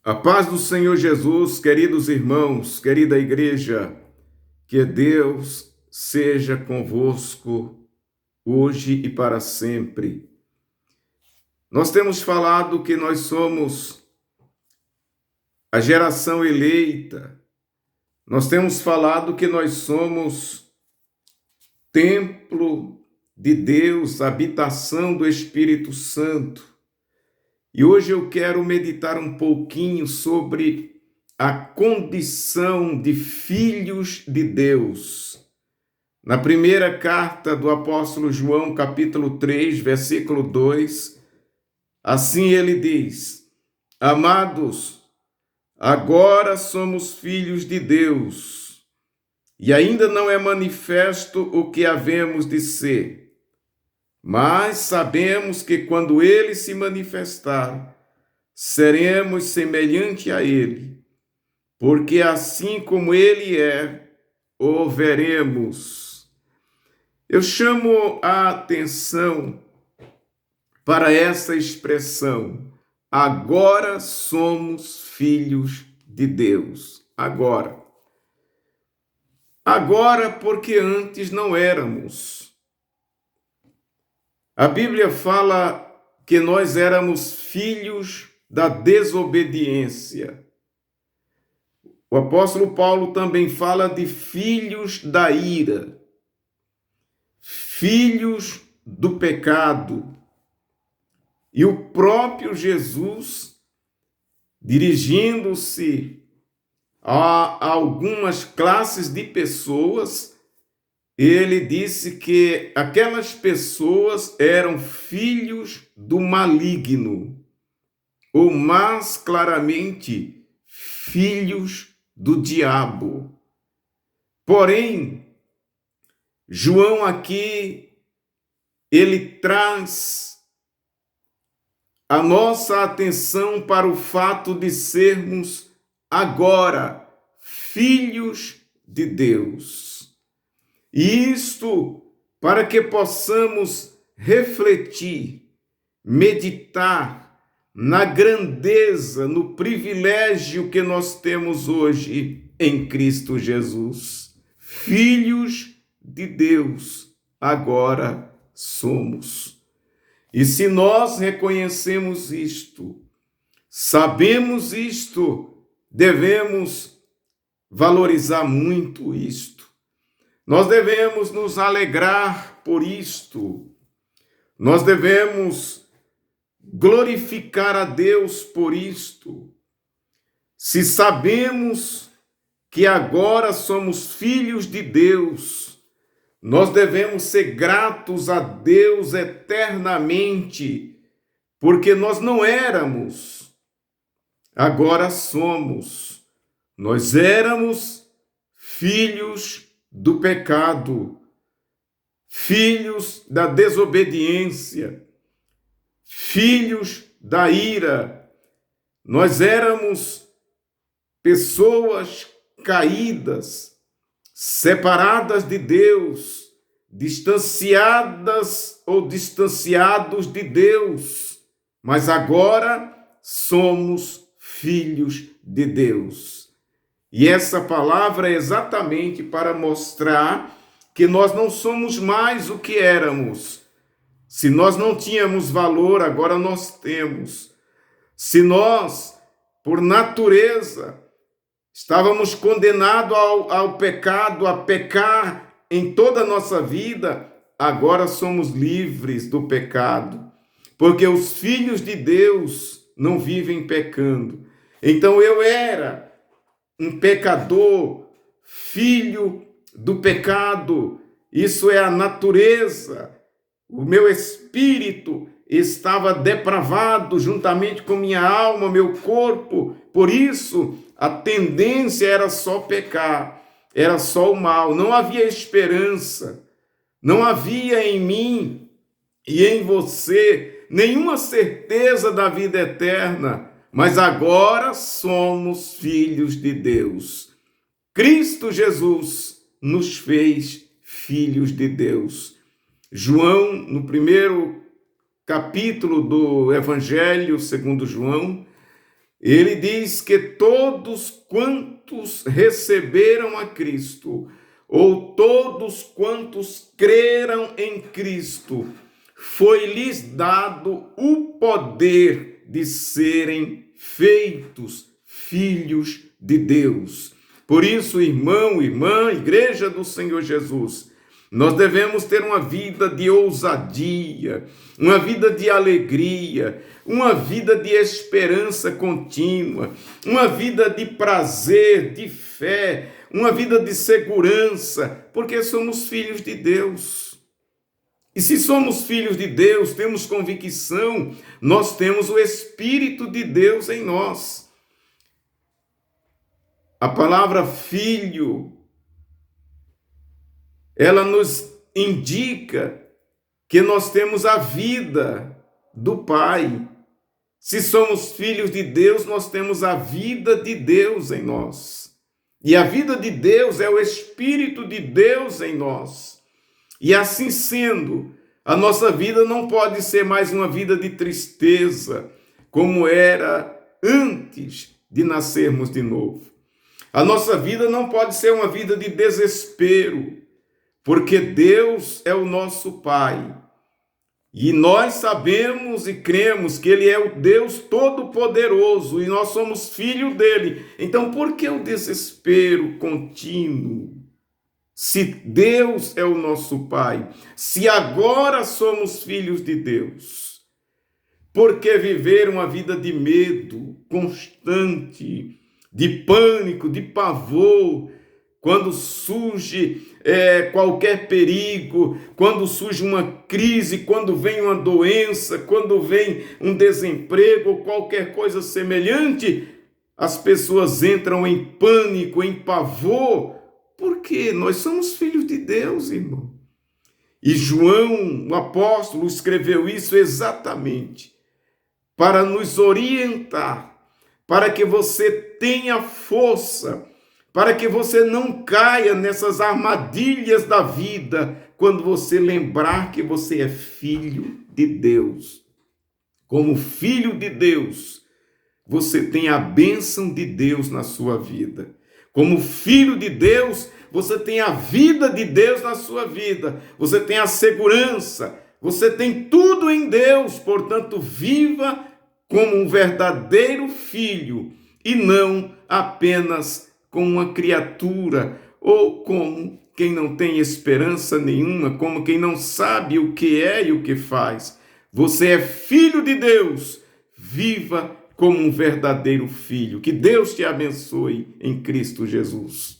A paz do Senhor Jesus, queridos irmãos, querida igreja, que Deus seja convosco hoje e para sempre. Nós temos falado que nós somos a geração eleita, nós temos falado que nós somos templo de Deus, habitação do Espírito Santo. E hoje eu quero meditar um pouquinho sobre a condição de filhos de Deus. Na primeira carta do apóstolo João, capítulo 3, versículo 2, assim ele diz: Amados, agora somos filhos de Deus, e ainda não é manifesto o que havemos de ser. Mas sabemos que quando ele se manifestar, seremos semelhante a ele, porque assim como ele é, o veremos. Eu chamo a atenção para essa expressão: agora somos filhos de Deus. Agora. Agora, porque antes não éramos. A Bíblia fala que nós éramos filhos da desobediência. O apóstolo Paulo também fala de filhos da ira, filhos do pecado. E o próprio Jesus, dirigindo-se a algumas classes de pessoas, ele disse que aquelas pessoas eram filhos do maligno, ou mais claramente, filhos do diabo. Porém, João aqui, ele traz a nossa atenção para o fato de sermos agora filhos de Deus. E isto para que possamos refletir, meditar na grandeza, no privilégio que nós temos hoje em Cristo Jesus. Filhos de Deus, agora somos. E se nós reconhecemos isto, sabemos isto, devemos valorizar muito isto. Nós devemos nos alegrar por isto. Nós devemos glorificar a Deus por isto. Se sabemos que agora somos filhos de Deus, nós devemos ser gratos a Deus eternamente, porque nós não éramos, agora somos. Nós éramos filhos do pecado, filhos da desobediência, filhos da ira. Nós éramos pessoas caídas, separadas de Deus, distanciadas ou distanciados de Deus, mas agora somos filhos de Deus. E essa palavra é exatamente para mostrar que nós não somos mais o que éramos. Se nós não tínhamos valor, agora nós temos. Se nós, por natureza, estávamos condenados ao pecado, a pecar em toda a nossa vida, agora somos livres do pecado. Porque os filhos de Deus não vivem pecando. Então eu era um pecador, filho do pecado. Isso é a natureza. O meu espírito estava depravado juntamente com minha alma, meu corpo. Por isso, a tendência era só pecar, era só o mal. Não havia esperança. Não havia em mim e em você nenhuma certeza da vida eterna. Mas agora somos filhos de Deus. Cristo Jesus nos fez filhos de Deus. João, no primeiro capítulo do Evangelho segundo João, Ele diz que todos quantos receberam a Cristo, ou todos quantos creram em Cristo, foi-lhes dado o poder de serem feitos filhos de Deus. Por isso, irmão, irmã, igreja do Senhor Jesus, nós devemos ter uma vida de ousadia, uma vida de alegria, uma vida de esperança contínua, uma vida de prazer, de fé, uma vida de segurança, porque somos filhos de Deus. E se somos filhos de Deus, temos convicção, nós temos o Espírito de Deus em nós. A palavra filho, ela nos indica que nós temos a vida do Pai. Se somos filhos de Deus, nós temos a vida de Deus em nós. E a vida de Deus é o Espírito de Deus em nós. E assim sendo, a nossa vida não pode ser mais uma vida de tristeza, como era antes de nascermos de novo. A nossa vida não pode ser uma vida de desespero, porque Deus é o nosso Pai. E nós sabemos e cremos que Ele é o Deus Todo-Poderoso e nós somos filhos dele. Então, por que o desespero contínuo? Se Deus é o nosso Pai, se agora somos filhos de Deus, por que viver uma vida de medo constante, de pânico, de pavor, quando surge qualquer perigo, quando surge uma crise, quando vem uma doença, quando vem um desemprego ou qualquer coisa semelhante, as pessoas entram em pânico, em pavor, porque nós somos filhos de Deus, irmão. E João, o apóstolo, escreveu isso exatamente para nos orientar, para que você tenha força, para que você não caia nessas armadilhas da vida, quando você lembrar que você é filho de Deus. Como filho de Deus, você tem a bênção de Deus na sua vida. Como filho de Deus, você tem a vida de Deus na sua vida. Você tem a segurança, você tem tudo em Deus. Portanto, viva como um verdadeiro filho e não apenas como uma criatura, ou como quem não tem esperança nenhuma, como quem não sabe o que é e o que faz. Você é filho de Deus, viva como um verdadeiro filho. Que Deus te abençoe em Cristo Jesus.